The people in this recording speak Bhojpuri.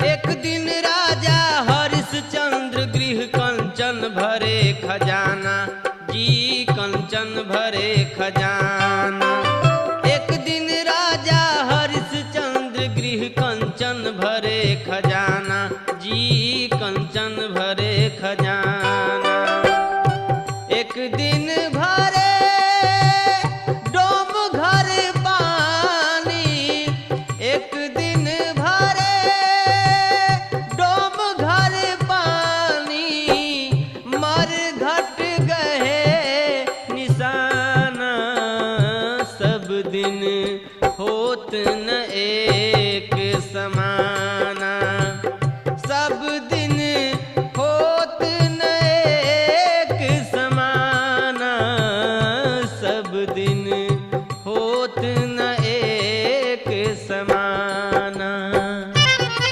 एक दिन राजा हरिश्चंद्र गृह कंचन भरे खजाना जी, कंचन भरे खजाना। एक दिन राजा हरिश्चंद्र गृह कंचन भरे खजाना जी, कंचन भरे खजाना। एक दिन